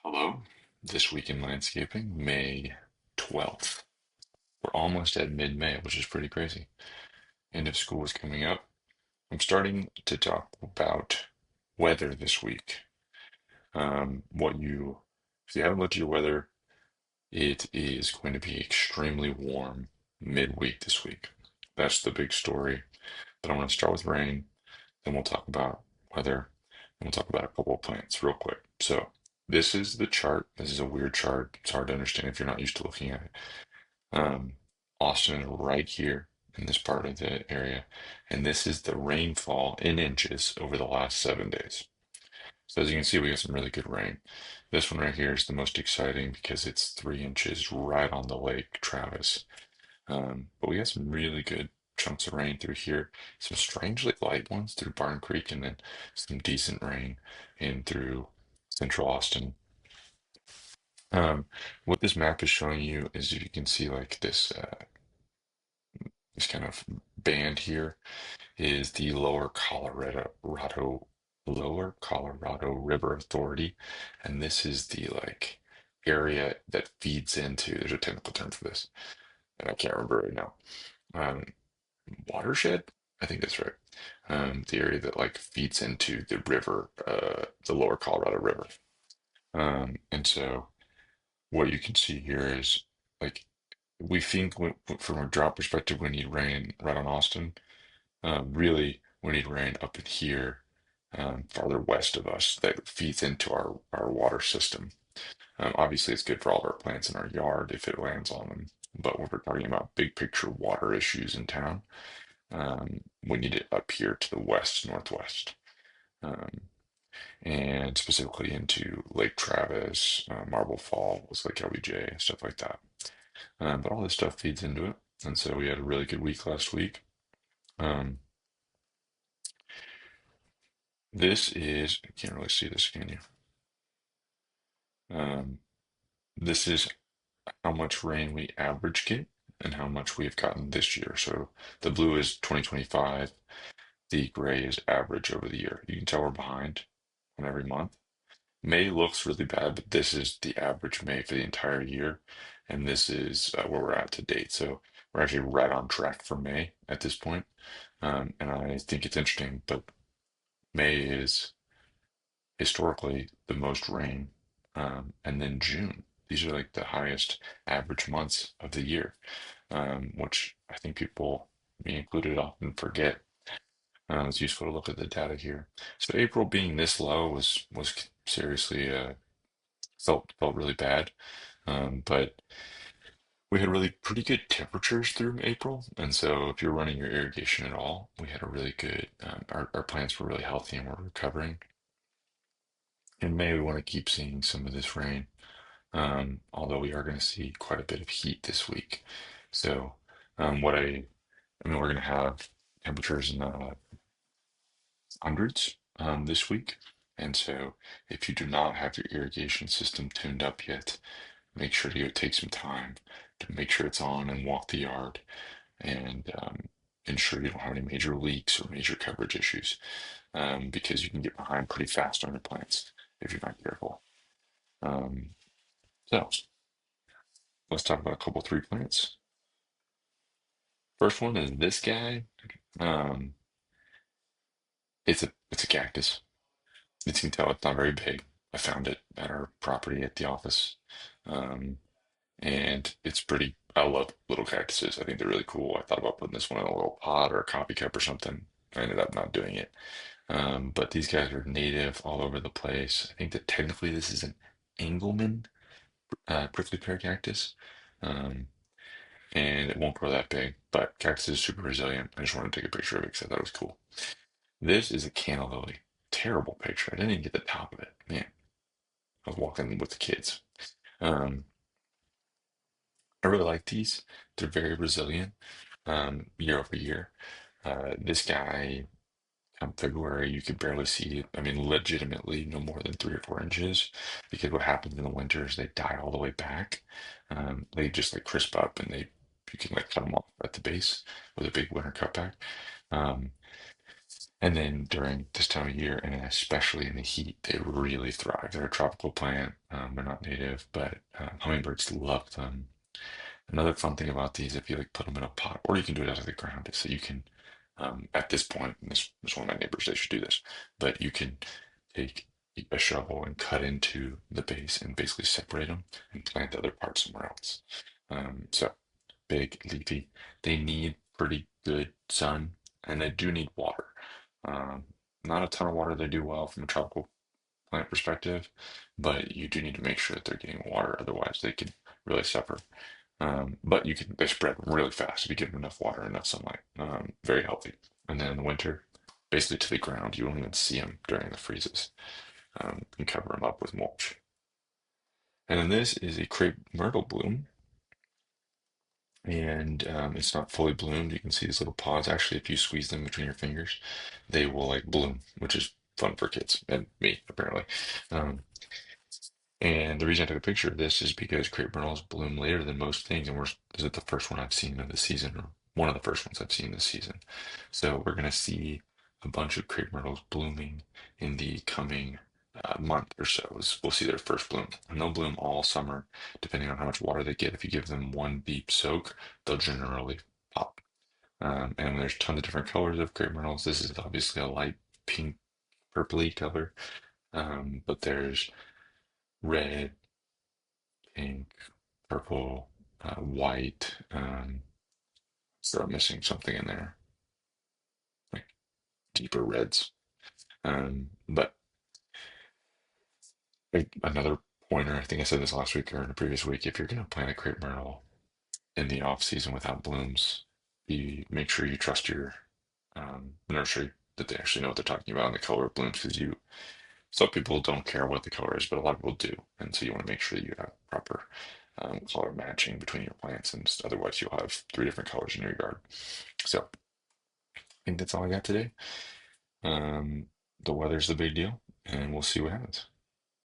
Hello, this week in landscaping, May 12th. We're almost at mid-May, which is pretty crazy. End of school is coming up. I'm starting to talk about weather this week. If you haven't looked at your weather, it is going to be extremely warm midweek this week. That's the big story. But I want to start with rain, then we'll talk about weather, and we'll talk about a couple of plants real quick. So this is the chart. This is a weird chart. It's hard to understand if you're not used to looking at it. Um, Austin is right here in this part of the area, and this is the rainfall in inches over the last 7 days. So as you can see, we got some really good rain. This one right here is the most exciting because it's 3 inches right on the Lake Travis. But we got some really good chunks of rain through here, some strangely light ones through Barn Creek, and then some decent rain in through central Austin. What this map is showing you is you can see like this kind of band here is the Lower Colorado River Authority, and this is the like area that feeds into. There's a technical term for this, and I can't remember right now. Um, Watershed, I think that's right. The area that like feeds into the river, the Lower Colorado River. And so what you can see here is like we think from a drought perspective, we need rain right on Austin. Really, we need rain up in here, farther west of us that feeds into our water system. Obviously, it's good for all of our plants in our yard if it lands on them. But when we're talking about big picture water issues in town, we need it up here to the west northwest, um, and specifically into Lake Travis, Marble Falls, Lake LBJ, stuff like that. But all this stuff feeds into it, and so we had a really good week last week. Um, this is, I can't really see this, can you? This is how much rain we average get and how much we've gotten this year. So the blue is 2025, the gray is average over the year. You can tell we're behind on every month. May looks really bad, but this is the average May for the entire year, and this is where we're at to date. So we're actually right on track for May at this point. And I think it's interesting, but May is historically the most rain, and then June. These are like the highest average months of the year, which I think people, me included, often forget. It's useful to look at the data here. So April being this low was seriously felt really bad. But we had really pretty good temperatures through April, and so if you're running your irrigation at all, we had a really good. Our plants were really healthy and we're recovering. In May, we want to keep seeing some of this rain, although we are going to see quite a bit of heat this week. So, I mean, we're going to have temperatures in the hundreds this week. And so, if you do not have your irrigation system tuned up yet, make sure to go take some time to make sure it's on and walk the yard and ensure you don't have any major leaks or major coverage issues, because you can get behind pretty fast on your plants if you're not careful. Um, so let's talk about a couple three plants. First one is this guy. Um, it's a cactus. As you can tell, it's not very big. I found it at our property at the office. Um, and it's pretty. I love little cactuses. I think they're really cool. I thought about putting this one in a little pot or a coffee cup or something. I ended up not doing it. But these guys are native all over the place. I think that technically this is an Engelmann prickly pear cactus, um, and it won't grow that big. But cactus is super resilient. I just wanted to take a picture of it because I thought it was cool. This is a canna lily. Terrible picture. I didn't even get the top of it. Man, I was walking with the kids. Um, I really like these. They're very resilient, year over year. This guy, come February, you could barely see it. I mean, legitimately no more than 3 or 4 inches, because what happens in the winter is they die all the way back. They just like crisp up and you can like cut them off at the base with a big winter cutback. Um, And then during this time of year, and especially in the heat, they really thrive. They're a tropical plant. They're not native, but hummingbirds love them. Another fun thing about these, if you like put them in a pot, or you can do it out of the ground, is that you can, at this point, and this is one of my neighbors, they should do this, but you can take a shovel and cut into the base and basically separate them and plant the other part somewhere else. So big, leafy. They need pretty good sun and they do need water. Um, Not a ton of water. They do well from a tropical plant perspective, but you do need to make sure that they're getting water. Otherwise, they can really suffer. But they spread really fast if you give them enough water, enough sunlight. Very healthy. And then in the winter, basically to the ground, you won't even see them during the freezes. You can cover them up with mulch. And then this is a crepe myrtle bloom, and it's not fully bloomed. You can see these little pods. Actually, if you squeeze them between your fingers, they will like bloom, which is fun for kids and me apparently. Um, and the reason I took a picture of this is because crepe myrtles bloom later than most things, and this is the first one I've seen of the season, or one of the first ones I've seen this season. So we're gonna see a bunch of crepe myrtles blooming in the coming month or so. We'll see their first bloom, and they'll bloom all summer, depending on how much water they get. If you give them one deep soak, they'll generally pop. And there's tons of different colors of crepe myrtles. This is obviously a light pink, purpley color, but there's red, pink, purple, white. So I'm missing something in there, like deeper reds. But another pointer, I think I said this last week or in the previous week, if you're going to plant a crepe myrtle in the off season without blooms, you make sure you trust your nursery that they actually know what they're talking about and the color of blooms because some people don't care what the color is, but a lot of people do. And so you want to make sure that you have proper color matching between your plants, and otherwise you'll have three different colors in your yard. So I think that's all I got today. Um, the weather's the big deal, and we'll see what happens.